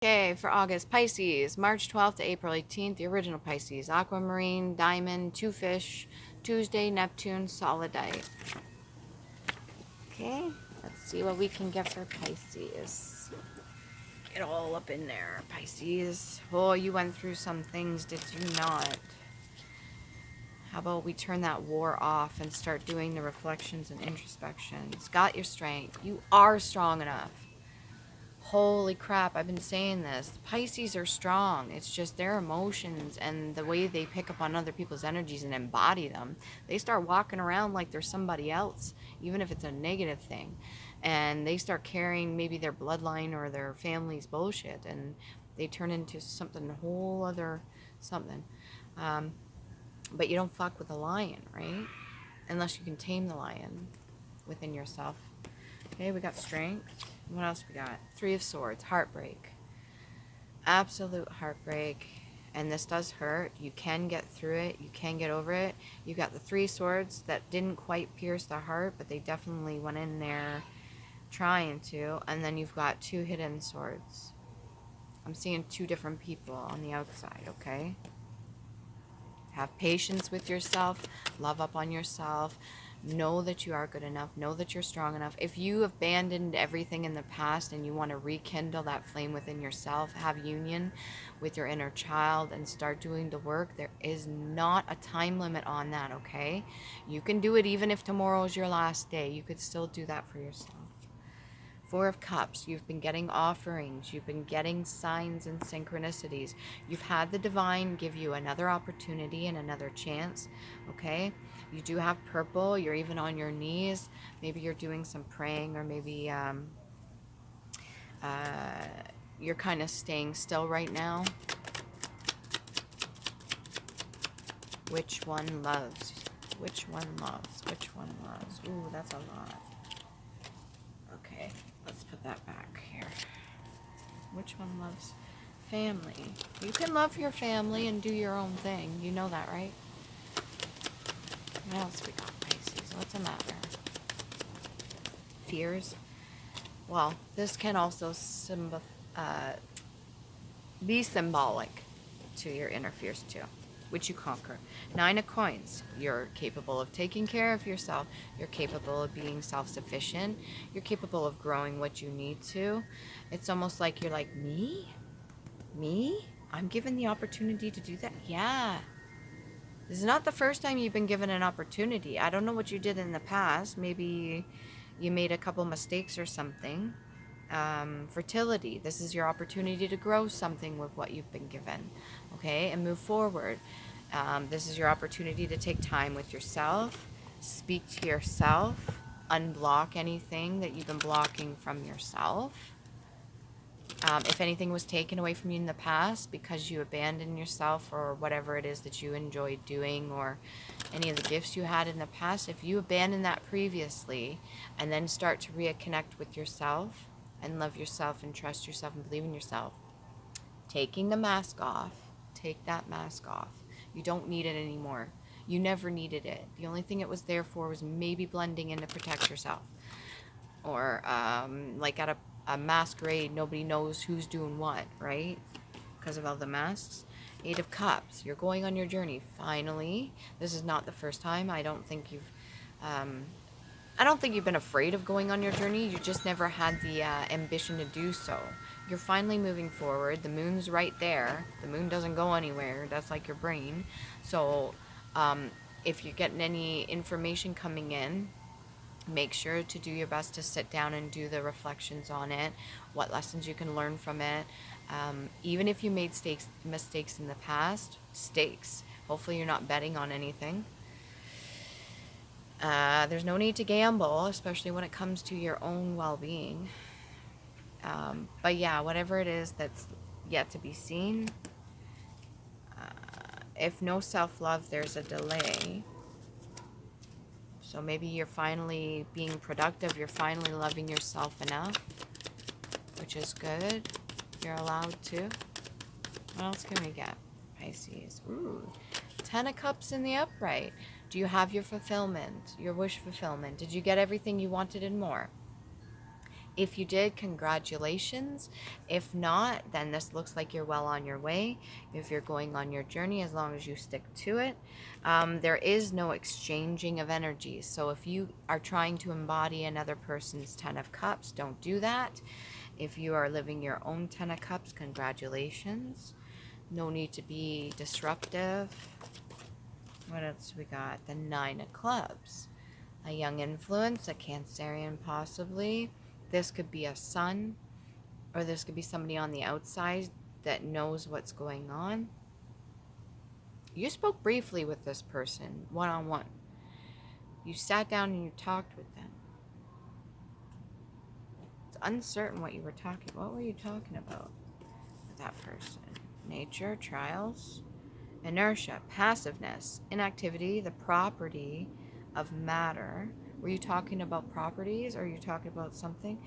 Okay, for August, Pisces, March 12th to April 18th, the original Pisces, Aquamarine, Diamond, Two Fish, Tuesday, Neptune, Solidite. Okay, let's see what we can get for Pisces. Get all up in there, Pisces. Oh, you went through some things, did you not? How about we turn that war off and start doing the reflections and introspections? Got your strength. You are strong enough. Holy crap, I've been saying this. Pisces are strong. It's just their emotions and the way they pick up on other people's energies and embody them. They start walking around like they're somebody else, even if it's a negative thing. And they start carrying maybe their bloodline or their family's bullshit, and they turn into something whole other something. But you don't fuck with a lion, right? Unless you can tame the lion within yourself. Okay, we got strength. What else we got? Three of Swords, heartbreak. Absolute heartbreak. And this does hurt. You can get through it. You can get over it. You got the Three Swords that didn't quite pierce the heart, but they definitely went in there trying to. And then you've got two hidden swords. I'm seeing two different people on the outside, okay? Have patience with yourself. Love up on yourself. Know that you are good enough. Know that you're strong enough. If you abandoned everything in the past and you want to rekindle that flame within yourself, have union with your inner child and start doing the work, there is not a time limit on that, okay? You can do it even if tomorrow is your last day. You could still do that for yourself. Four of Cups, you've been getting offerings, you've been getting signs and synchronicities. You've had the divine give you another opportunity and another chance, okay? You do have purple, you're even on your knees. Maybe you're doing some praying, or maybe you're kind of staying still right now. Which one loves? Which one loves? Which one loves? Ooh, that's a lot. Okay, let's put that back here. Which one loves family? You can love your family and do your own thing. You know that, right? What else we got, Pisces? What's the matter? Fears? Well, this can also be symbolic to your inner fears too, which you conquer. Nine of Coins. You're capable of taking care of yourself. You're capable of being self-sufficient. You're capable of growing what you need to. It's almost like you're like, me? Me? I'm given the opportunity to do that? Yeah. This is not the first time you've been given an opportunity. I don't know what you did in the past. Maybe you made a couple mistakes or something. Fertility. This is your opportunity to grow something with what you've been given. Okay? And move forward. This is your opportunity to take time with yourself. Speak to yourself. Unblock anything that you've been blocking from yourself. If anything was taken away from you in the past because you abandoned yourself or whatever it is that you enjoyed doing, or any of the gifts you had in the past, if you abandon that previously and then start to reconnect with yourself and love yourself and trust yourself and believe in yourself, taking the mask off, take that mask off. You don't need it anymore. You never needed it. The only thing it was there for was maybe blending in to protect yourself. Or like at a masquerade, nobody knows who's doing what, right? Because of all the masks. Eight of Cups. You're going on your journey. Finally. This is not the first time. I don't think you've been afraid of going on your journey. You just never had the ambition to do so. You're finally moving forward. The moon's right there. The moon doesn't go anywhere. That's like your brain. So if you're getting any information coming in, make sure to do your best to sit down and do the reflections on it, what lessons you can learn from it. Even if you made mistakes in the past, stakes. Hopefully you're not betting on anything. There's no need to gamble, especially when it comes to your own well-being. But yeah, whatever it is that's yet to be seen, if no self-love, there's a delay. So maybe you're finally being productive. You're finally loving yourself enough, which is good. You're allowed to. What else can we get, Pisces? Ooh, 10 of Cups in the upright. Do you have your fulfillment, your wish fulfillment? Did you get everything you wanted and more? If you did, congratulations. If not, then this looks like you're well on your way. If you're going on your journey, as long as you stick to it. There is no exchanging of energies. So if you are trying to embody another person's 10 of Cups, don't do that. If you are living your own 10 of Cups, congratulations. No need to be disruptive. What else we got? The 9 of Clubs. A young influence, a Cancerian possibly. This could be a son, or this could be somebody on the outside that knows what's going on. You spoke briefly with this person, one-on-one. You sat down and you talked with them. It's uncertain what you were talking. What were you talking about with that person? Nature, trials, inertia, passiveness, inactivity, the property of matter. Were you talking about properties, or are you talking about something?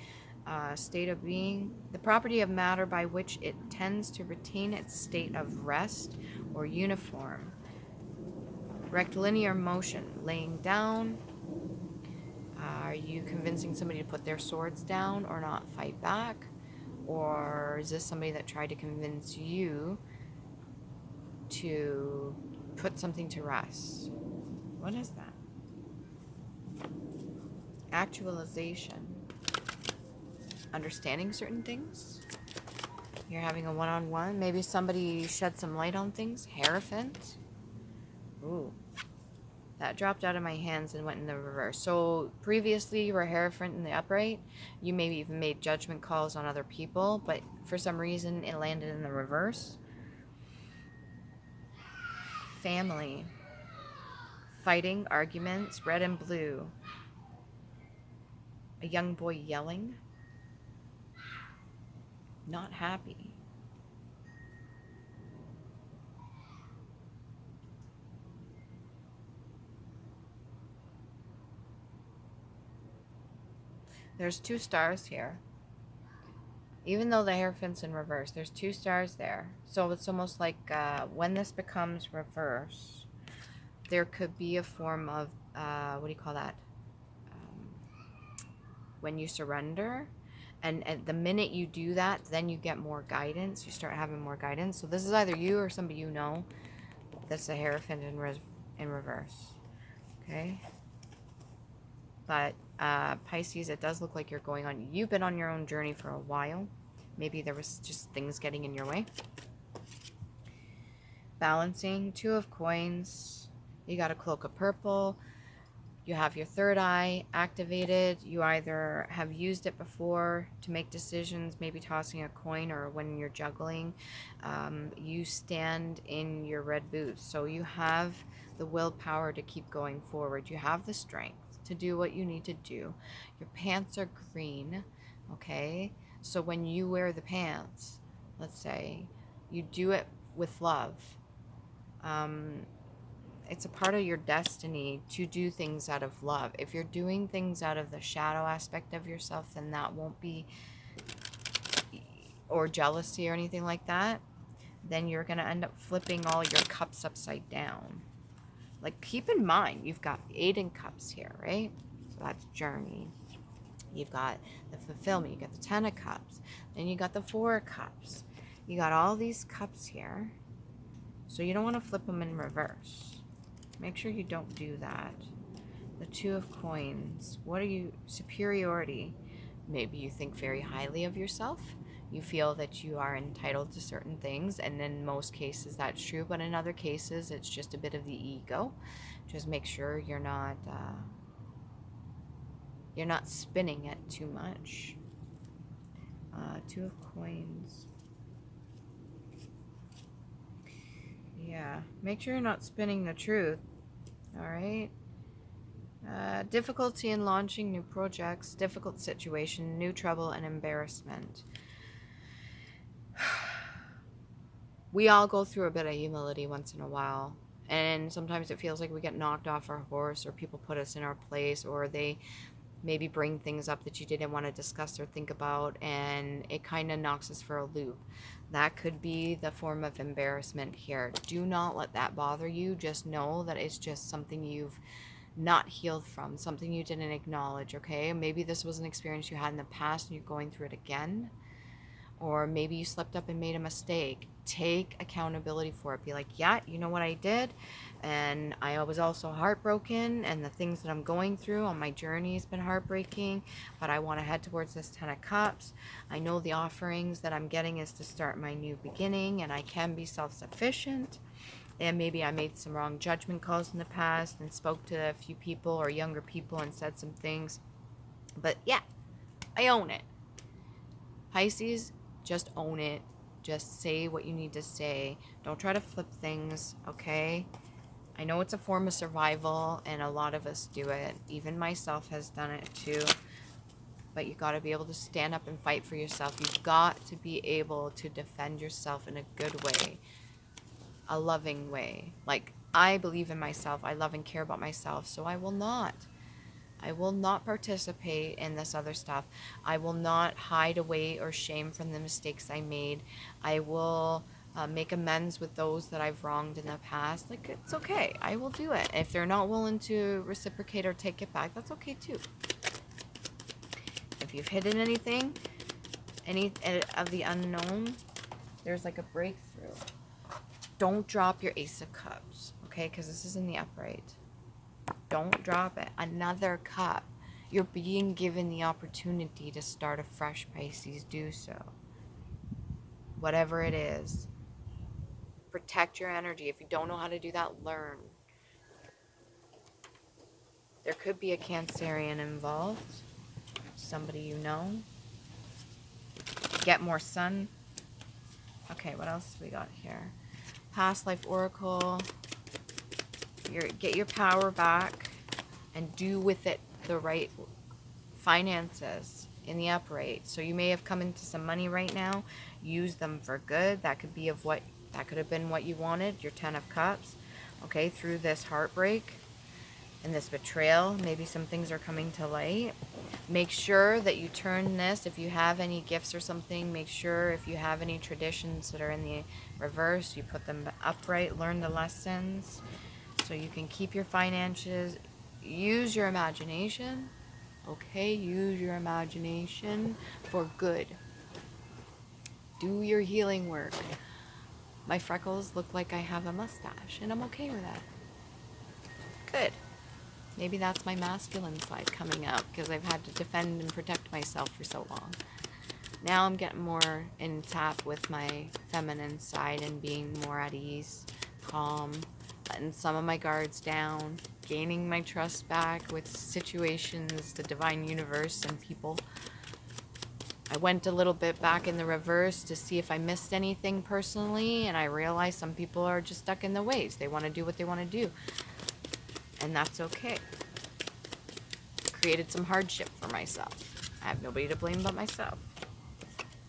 State of being, the property of matter by which it tends to retain its state of rest or uniform. Rectilinear motion, laying down. Are you convincing somebody to put their swords down or not fight back? Or is this somebody that tried to convince you to put something to rest? What is that? Actualization. Understanding certain things. You're having a one-on-one. Maybe somebody shed some light on things. Hierophant. Ooh. That dropped out of my hands and went in the reverse. So previously you were Hierophant in the upright. You maybe even made judgment calls on other people, but for some reason it landed in the reverse. Family. Fighting, arguments, red and blue. A young boy yelling. Not happy. There's 2 stars here. Even though the Hierophant's in reverse, there's 2 stars there. So it's almost like when this becomes reverse, there could be a form of, what do you call that? When you surrender. And the minute you do that, then you get more guidance. You start having more guidance. So this is either you or somebody you know that's a Hierophant in reverse. Okay? But Pisces, it does look like you're going on. You've been on your own journey for a while. Maybe there was just things getting in your way. Balancing, 2 of coins. You got a cloak of purple. You have your third eye activated. You either have used it before to make decisions, maybe tossing a coin, or when you're juggling. You stand in your red boots. So you have the willpower to keep going forward. You have the strength to do what you need to do. Your pants are green, okay? So when you wear the pants, let's say, you do it with love. It's a part of your destiny to do things out of love. If you're doing things out of the shadow aspect of yourself, then that won't be, or jealousy or anything like that, then you're going to end up flipping all your cups upside down. Like, keep in mind, you've got 8 in cups here, right? So that's journey. You've got the fulfillment. You got the 10 of cups. Then you got the 4 of cups. You got all these cups here. So you don't want to flip them in reverse. Make sure you don't do that. The 2 of coins. What are you? Superiority. Maybe you think very highly of yourself. You feel that you are entitled to certain things, and in most cases that's true, but in other cases it's just a bit of the ego. Just make sure you're not spinning it too much. 2 of coins. Yeah, make sure you're not spinning the truth. All right. Difficulty in launching new projects, difficult situation, new trouble, and embarrassment. We all go through a bit of humility once in a while, and sometimes it feels like we get knocked off our horse, or people put us in our place, or they maybe bring things up that you didn't want to discuss or think about, and it kind of knocks us for a loop. That could be the form of embarrassment here. Do not let that bother you. Just know that it's just something you've not healed from, something you didn't acknowledge, okay? Maybe this was an experience you had in the past and you're going through it again. Or maybe you slipped up and made a mistake. Take accountability for it. Be like, yeah, you know what I did? And I was also heartbroken, and the things that I'm going through on my journey has been heartbreaking, but I want to head towards this 10 of Cups. I know the offerings that I'm getting is to start my new beginning, and I can be self-sufficient. And maybe I made some wrong judgment calls in the past and spoke to a few people or younger people and said some things. But yeah, I own it. Pisces, just own it. Just say what you need to say. Don't try to flip things, okay? I know it's a form of survival, and a lot of us do it. Even myself has done it too. But you got to be able to stand up and fight for yourself. You've got to be able to defend yourself in a good way, a loving way. Like, I believe in myself. I love and care about myself, so I will not participate in this other stuff. I will not hide away or shame from the mistakes I made. I will make amends with those that I've wronged in the past. Like, it's okay. I will do it. If they're not willing to reciprocate or take it back, that's okay too. If you've hidden anything, any of the unknown, there's like a breakthrough. Don't drop your Ace of Cups, okay? Because this is in the upright. Don't drop it. Another cup. You're being given the opportunity to start afresh, Pisces. Do so. Whatever it is. Protect your energy. If you don't know how to do that, learn. There could be a Cancerian involved. Somebody you know. Get more sun. Okay, what else we got here? Past life oracle. Get your power back and do with it the right finances in the upright. So you may have come into some money right now. Use them for good. That could have been what you wanted, your 10 of Cups. Okay, through this heartbreak and this betrayal, maybe some things are coming to light. Make sure that you turn this, if you have any gifts or something, make sure if you have any traditions that are in the reverse, you put them upright, learn the lessons so you can keep your finances. Use your imagination, okay? Use your imagination for good. Do your healing work. My freckles look like I have a mustache, and I'm okay with that. Good. Maybe that's my masculine side coming out because I've had to defend and protect myself for so long. Now I'm getting more in tap with my feminine side and being more at ease, calm, letting some of my guards down, gaining my trust back with situations, the divine universe, and people. I went a little bit back in the reverse to see if I missed anything personally, and I realized some people are just stuck in the ways. They want to do what they want to do, and that's okay. Created some hardship for myself. I have nobody to blame but myself.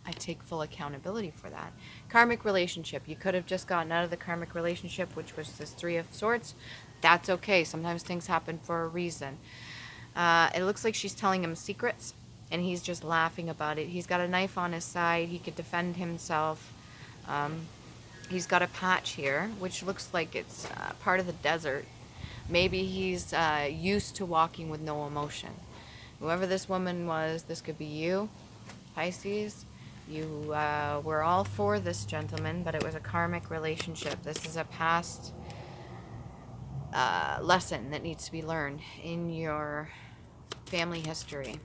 I take full accountability for that. Karmic relationship. You could have just gotten out of the karmic relationship, which was this 3 of Swords. That's okay. Sometimes things happen for a reason. It looks like she's telling him secrets, and he's just laughing about it. He's got a knife on his side. He could defend himself. He's got a patch here, which looks like it's part of the desert. Maybe he's used to walking with no emotion. Whoever this woman was, this could be you, Pisces. You were all for this gentleman, but it was a karmic relationship. This is a past lesson that needs to be learned in your family history.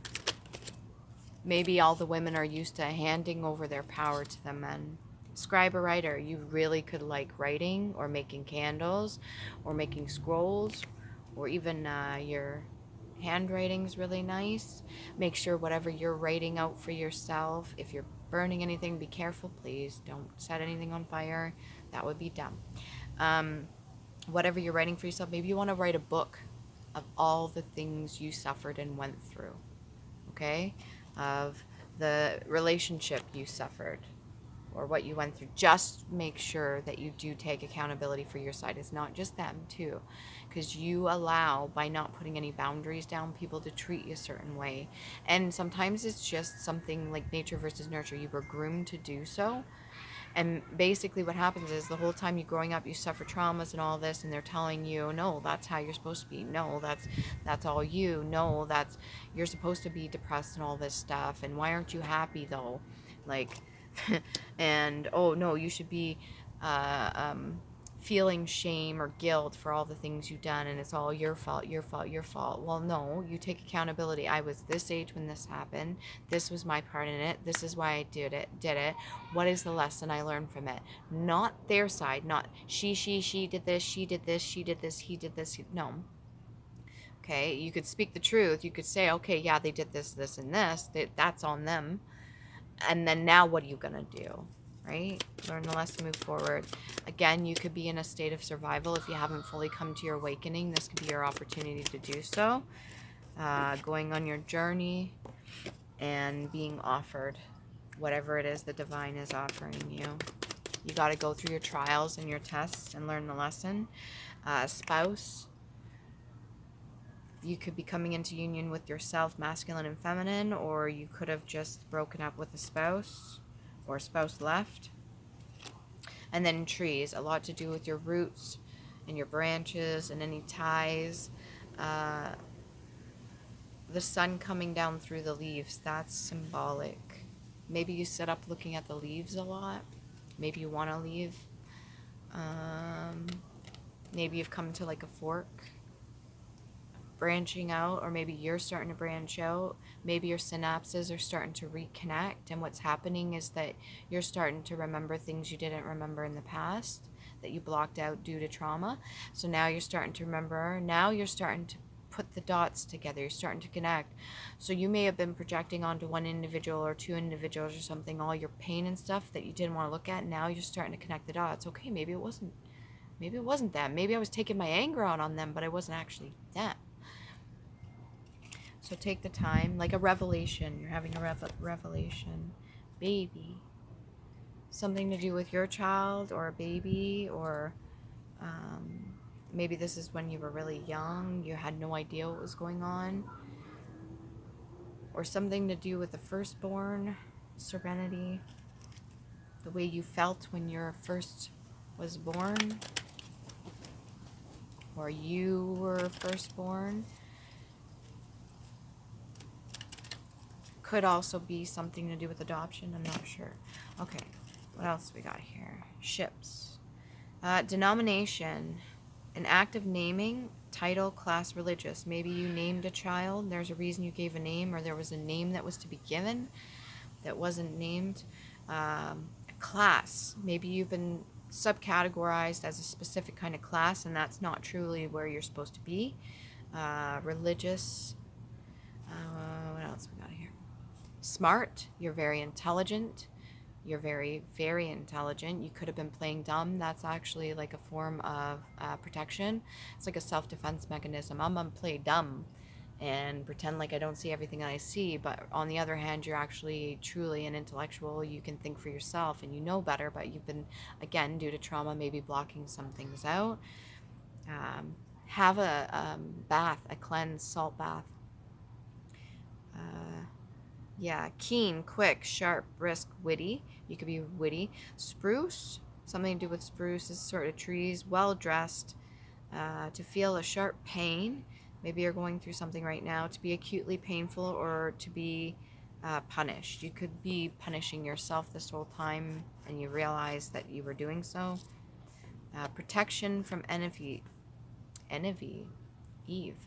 Maybe all the women are used to handing over their power to the men. Scribe or writer, you really could like writing or making candles or making scrolls, or even your handwriting's really nice. Make sure whatever you're writing out for yourself, if you're burning anything, be careful, please. Don't set anything on fire. That would be dumb. Whatever you're writing for yourself, maybe you want to write a book of all the things you suffered and went through, okay? Of the relationship you suffered or what you went through. Just make sure that you do take accountability for your side. It's not just them too, because you allow, by not putting any boundaries down, people to treat you a certain way. And sometimes it's just something like nature versus nurture. You were groomed to do so, And basically what happens is the whole time you're growing up, you suffer traumas and all this, and they're telling you, no, that's how you're supposed to be. No, that's all you. No, you're supposed to be depressed and all this stuff. And why aren't you happy though? Like, and oh no, you should be uh, um, feeling shame or guilt for all the things you've done, and it's all your fault, your fault, your fault. Well, no, you take accountability. I was this age when this happened. This was my part in it. This is why I did it. What is the lesson I learned from it? Not their side, not she did this, she did this, she did this, he did this. No. Okay, you could speak the truth. You could say, okay, yeah, they did this, this, and this. That's on them. And then now what are you going to do? Right? Learn the lesson, move forward. Again, you could be in a state of survival if you haven't fully come to your awakening. This could be your opportunity to do so. Going on your journey and being offered whatever it is the divine is offering you. You got to go through your trials and your tests and learn the lesson. Spouse, you could be coming into union with yourself, masculine and feminine, or you could have just broken up with a spouse, or a spouse left. And then trees, a lot to do with your roots and your branches and any ties. The sun coming down through the leaves, that's symbolic. Maybe you sit up looking at the leaves a lot. Maybe you want to leave. Maybe you've come to like a fork, branching out, or maybe you're starting to branch out. Maybe your synapses are starting to reconnect, and what's happening is that you're starting to remember things you didn't remember in the past that you blocked out due to trauma. So now you're starting to remember. Now you're starting to put the dots together. You're starting to connect. So you may have been projecting onto one individual or two individuals or something all your pain and stuff that you didn't want to look at. Now you're starting to connect the dots. Okay, maybe it wasn't them. Maybe I was taking my anger out on them, but I wasn't actually them. So take the time, like a revelation. You're having a revelation. Baby. Something to do with your child or a baby, or maybe this is when you were really young. You had no idea what was going on. Or something to do with the firstborn, serenity. The way you felt when your first was born. Or you were firstborn. Could also be something to do with adoption. I'm not sure. Okay, what else we got here? Ships. Denomination. An act of naming, title, class, religious. Maybe you named a child. There's a reason you gave a name, or there was a name that was to be given that wasn't named. Class. Maybe you've been subcategorized as a specific kind of class, and that's not truly where you're supposed to be. Religious. What else we got here? Smart. You're very intelligent. You're very, very intelligent. You could have been playing dumb. That's actually like a form of protection. It's like a self-defense mechanism. I'm going to play dumb and pretend like I don't see everything I see. But on the other hand, you're actually truly an intellectual. You can think for yourself and you know better, but you've been, again, due to trauma, maybe blocking some things out. Have a bath, a cleanse, salt bath. Yeah, keen, quick, sharp, brisk, witty. You could be witty. Spruce, something to do with spruce is sort of trees. Well dressed. To feel a sharp pain. Maybe you're going through something right now. To be acutely painful, or to be punished. You could be punishing yourself this whole time and you realize that you were doing so. Protection from Eve.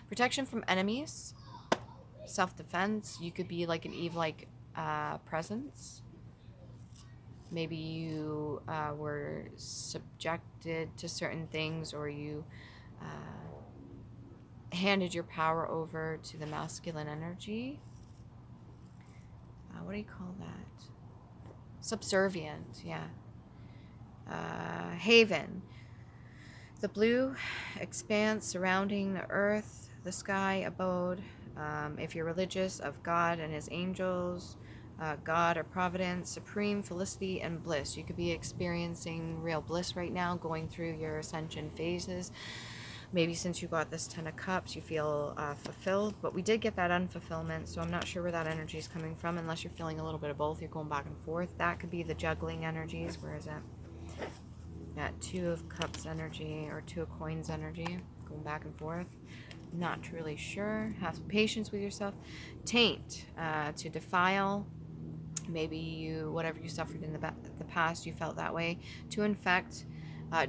Protection from enemies. Self-defense. You could be like an Eve-like presence. Maybe you were subjected to certain things, or you handed your power over to the masculine energy. What do you call that? Subservient, yeah. Haven. The blue expanse surrounding the earth, the sky, abode. If you're religious, of God and his angels, God or providence, supreme felicity and bliss. You could be experiencing real bliss right now, going through your ascension phases. Maybe since you got this Ten of Cups, you feel fulfilled, but we did get that unfulfillment, so I'm not sure where that energy is coming from, unless you're feeling a little bit of both. You're going back and forth. That could be the juggling energies. Where is it? That Two of Cups energy, or Two of Coins energy, going back and forth. Not truly sure. Have some patience with yourself. Taint, to defile. Maybe you, whatever you suffered in the past, you felt that way. To infect.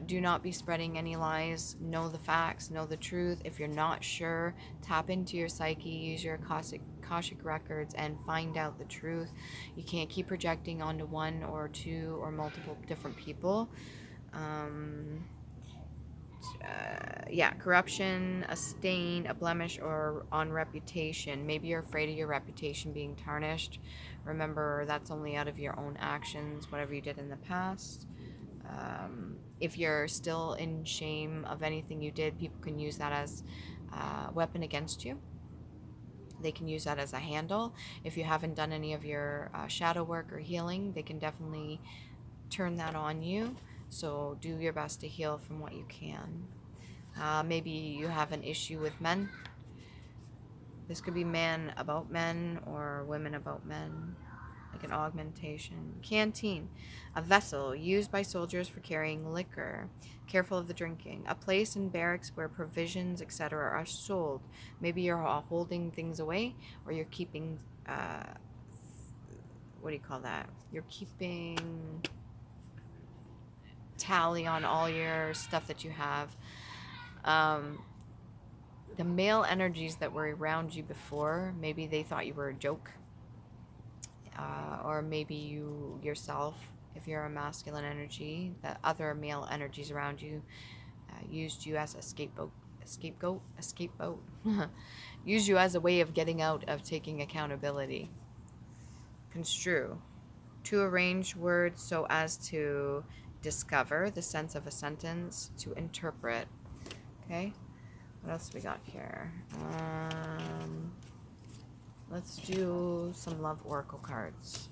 Do not be spreading any lies. Know the facts. Know the truth. If you're not sure, tap into your psyche. Use your Akashic records and find out the truth. You can't keep projecting onto one or two or multiple different people. Yeah, corruption, a stain, a blemish, or on reputation. Maybe you're afraid of your reputation being tarnished. Remember, that's only out of your own actions, whatever you did in the past. If you're still in shame of anything you did, people can use that as a weapon against you. They can use that as a handle. If you haven't done any of your shadow work or healing, they can definitely turn that on you. So do your best to heal from what you can. Maybe you have an issue with men. This could be man about men or women about men, like an augmentation. Canteen, a vessel used by soldiers for carrying liquor. Careful of the drinking. A place in barracks where provisions, etc. are sold. Maybe you're holding things away, or you're keeping, what do you call that? You're keeping tally on all your stuff that you have. The male energies that were around you before, maybe they thought you were a joke. Or maybe you yourself, if you're a masculine energy, the other male energies around you used you as a scapegoat. Used you as a way of getting out of taking accountability. Construe. To arrange words so as to discover the sense of a sentence. To interpret. Okay. What else we got here? Let's do some love oracle cards.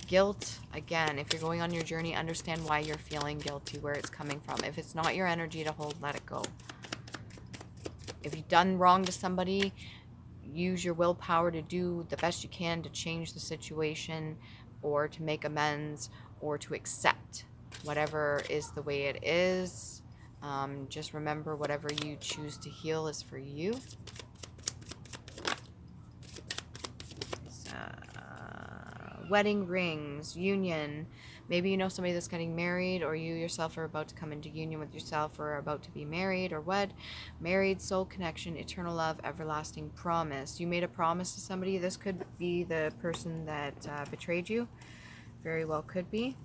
Guilt, again, if you're going on your journey, understand why you're feeling guilty, where it's coming from. If it's not your energy to hold, let it go. If you've done wrong to somebody, use your willpower to do the best you can to change the situation, or to make amends, or to accept whatever is the way it is. Just remember, whatever you choose to heal is for you. Wedding rings, union. Maybe you know somebody that's getting married, or you yourself are about to come into union with yourself, or are about to be married or wed. Married, soul connection, eternal love, everlasting promise. You made a promise to somebody. This could be the person that betrayed you. Very well could be.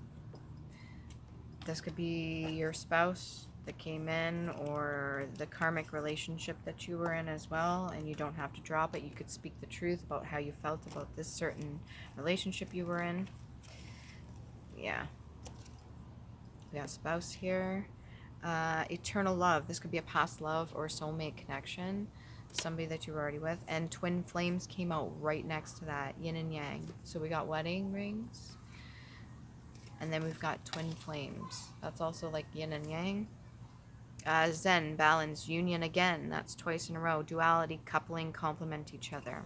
This could be your spouse that came in, or the karmic relationship that you were in as well, and you don't have to drop it. You could speak the truth about how you felt about this certain relationship you were in. Yeah. We got spouse here. Eternal love. This could be a past love or soulmate connection. Somebody that you were already with. And twin flames came out right next to that. Yin and yang. So we got wedding rings. And then we've got twin flames. That's also like yin and yang. Zen, balance, union again. That's twice in a row. Duality, coupling, complement each other.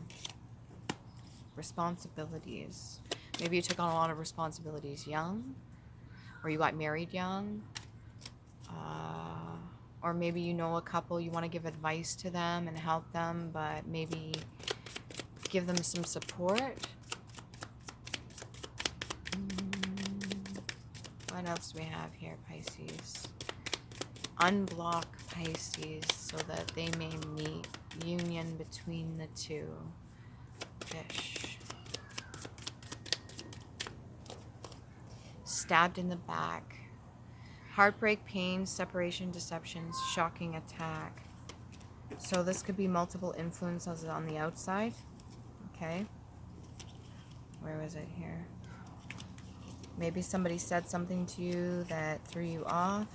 Responsibilities. Maybe you took on a lot of responsibilities young. Or you got married young. Or maybe you know a couple, you want to give advice to them and help them, but maybe give them some support. What else do we have here, Pisces? Unblock Pisces so that they may meet. Union between the two. Fish. Stabbed in the back. Heartbreak, pain, separation, deceptions, shocking attack. So this could be multiple influences on the outside. Okay. Where was it here? Maybe somebody said something to you that threw you off.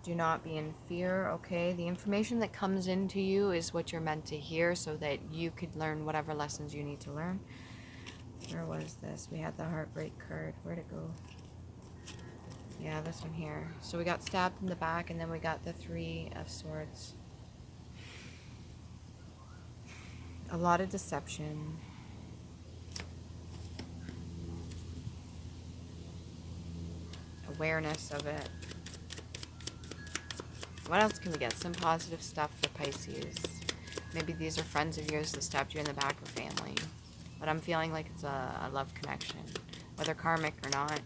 Do not be in fear, okay? The information that comes into you is what you're meant to hear so that you could learn whatever lessons you need to learn. Where was this? We had the heartbreak card. Where'd it go? Yeah, this one here. So we got stabbed in the back, and then we got the 3 of Swords. A lot of deception. Awareness of it. What else can we get? Some positive stuff for Pisces. Maybe these are friends of yours that stabbed you in the back, or family. But I'm feeling like it's a love connection. Whether karmic or not.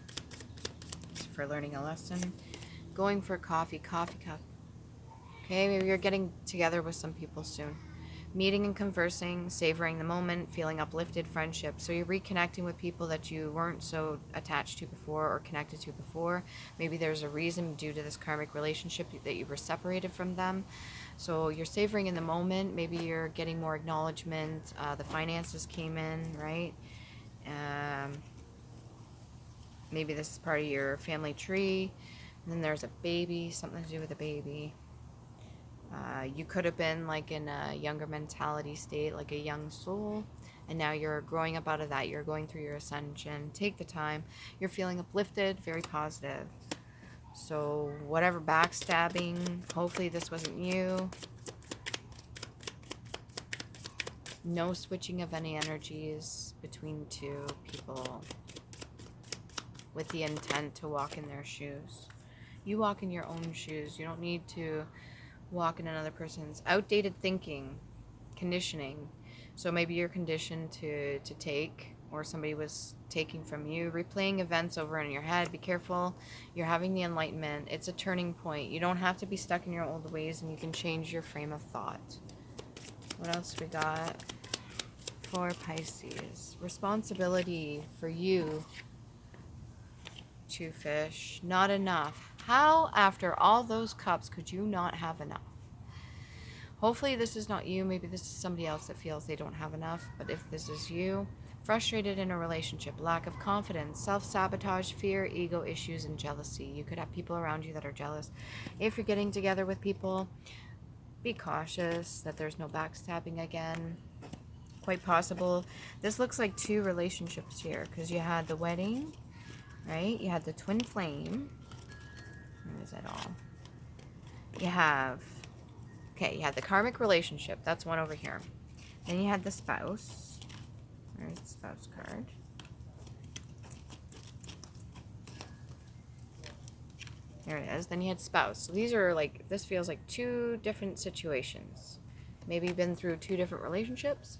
It's for learning a lesson. Going for coffee cup. Okay, maybe you're getting together with some people soon. Meeting and conversing, savoring the moment, feeling uplifted, friendship. So you're reconnecting with people that you weren't so attached to before or connected to before. Maybe there's a reason due to this karmic relationship that you were separated from them. So you're savoring in the moment. Maybe you're getting more acknowledgement. The finances came in, right? Maybe this is part of your family tree. And then there's a baby, something to do with a baby. You could have been like in a younger mentality state, like a young soul, and now you're growing up out of that. You're going through your ascension. Take the time. You're feeling uplifted, very positive. So whatever backstabbing, hopefully this wasn't you. No switching of any energies between two people with the intent to walk in their shoes. You walk in your own shoes. You don't need to walk in another person's. Outdated thinking, conditioning. So maybe you're conditioned to take, or somebody was taking from you. Replaying events over in your head. Be careful. You're having the enlightenment. It's a turning point. You don't have to be stuck in your old ways, and you can change your frame of thought. What else we got for Pisces? Responsibility for you. Two fish. Not enough. How, after all those cups, could you not have enough? Hopefully this is not you. Maybe this is somebody else that feels they don't have enough. But if this is you, frustrated in a relationship, lack of confidence, self-sabotage, fear, ego issues, and jealousy. You could have people around you that are jealous. If you're getting together with people, be cautious that there's no backstabbing again. Quite possible. This looks like two relationships here, because you had the wedding, right? You had the twin flame. Where is it all? You have, okay, you had the karmic relationship. That's one over here. Then you had the spouse. Where's the spouse card? There it is. Then you had spouse. So these are like, this feels like two different situations. Maybe you've been through two different relationships.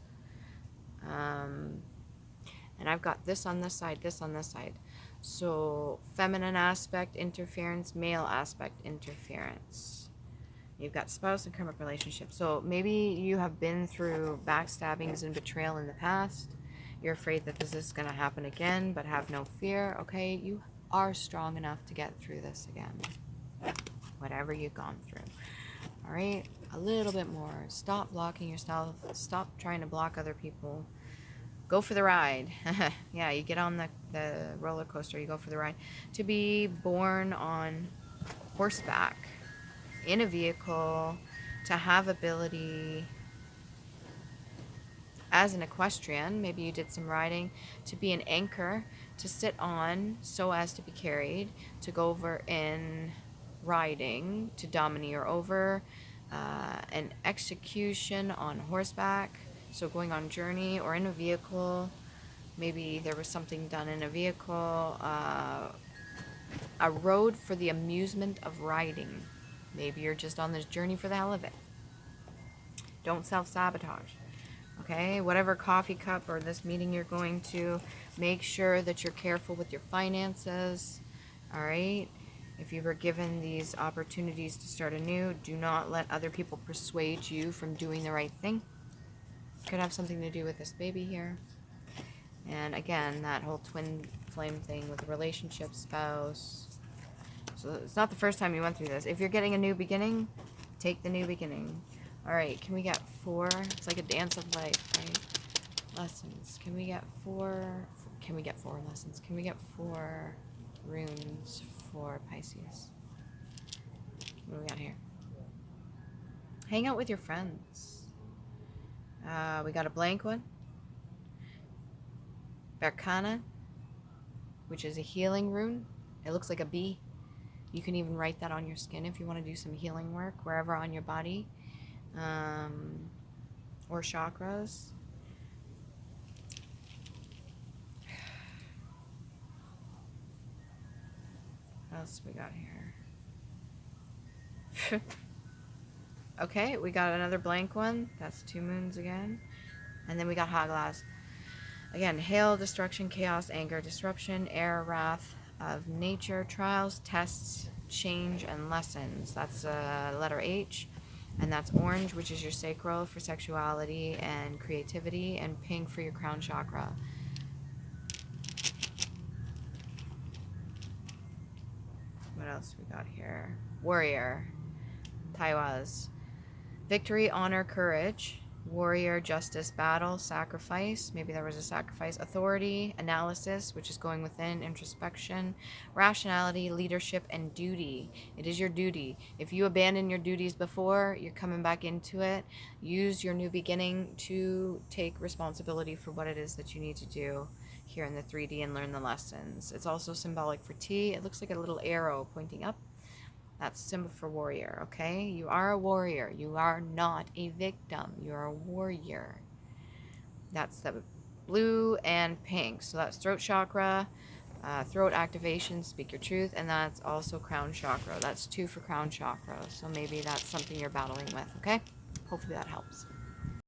And I've got this on this side, this on this side. So feminine aspect, interference, male aspect, interference. You've got spouse and karmic relationship. So maybe you have been through backstabbings and betrayal in the past. You're afraid that this is going to happen again, but have no fear. Okay, you are strong enough to get through this again. Whatever you've gone through. All right, a little bit more. Stop blocking yourself. Stop trying to block other people. Go for the ride. Yeah, you get on the roller coaster, you go for the ride. To be born on horseback, in a vehicle, to have ability as an equestrian, maybe you did some riding, to be an anchor, to sit on so as to be carried, to go over in riding, to domineer over, an execution on horseback. So going on journey or in a vehicle, maybe there was something done in a vehicle, a road for the amusement of riding. Maybe you're just on this journey for the hell of it. Don't self-sabotage. Okay, whatever coffee cup or this meeting you're going to, make sure that you're careful with your finances. All right, if you were given these opportunities to start anew, do not let other people persuade you from doing the right thing. Could have something to do with this baby here. And again, that whole twin flame thing with the relationship, spouse. So it's not the first time you went through this. If you're getting a new beginning, take the new beginning. All right, can we get 4? It's like a dance of life, right? Lessons. Can we get 4? Can we get 4 lessons? Can we get 4 runes for Pisces? What do we got here? Hang out with your friends. We got a blank one. Berkana, which is a healing rune. It looks like a bee. You can even write that on your skin if you want to do some healing work wherever on your body. Or chakras. What else we got here? Okay, we got another blank one. That's 2 moons again. And then we got hot glass. Again, hail, destruction, chaos, anger, disruption, air, wrath of nature, trials, tests, change, and lessons. That's letter H. And that's orange, which is your sacral for sexuality and creativity, and pink for your crown chakra. What else we got here? Warrior. Taiwas. Victory, honor, courage. Warrior, justice, battle, sacrifice. Maybe there was a sacrifice. Authority, analysis, which is going within, introspection. Rationality, leadership, and duty. It is your duty. If you abandoned your duties before, you're coming back into it. Use your new beginning to take responsibility for what it is that you need to do here in the 3D and learn the lessons. It's also symbolic for T. It looks like a little arrow pointing up. That's symbol for warrior, okay? You are a warrior. You are not a victim. You're a warrior. That's the blue and pink. So that's throat chakra, throat activation, speak your truth, and that's also crown chakra. That's 2 for crown chakra. So maybe that's something you're battling with, okay? Hopefully that helps.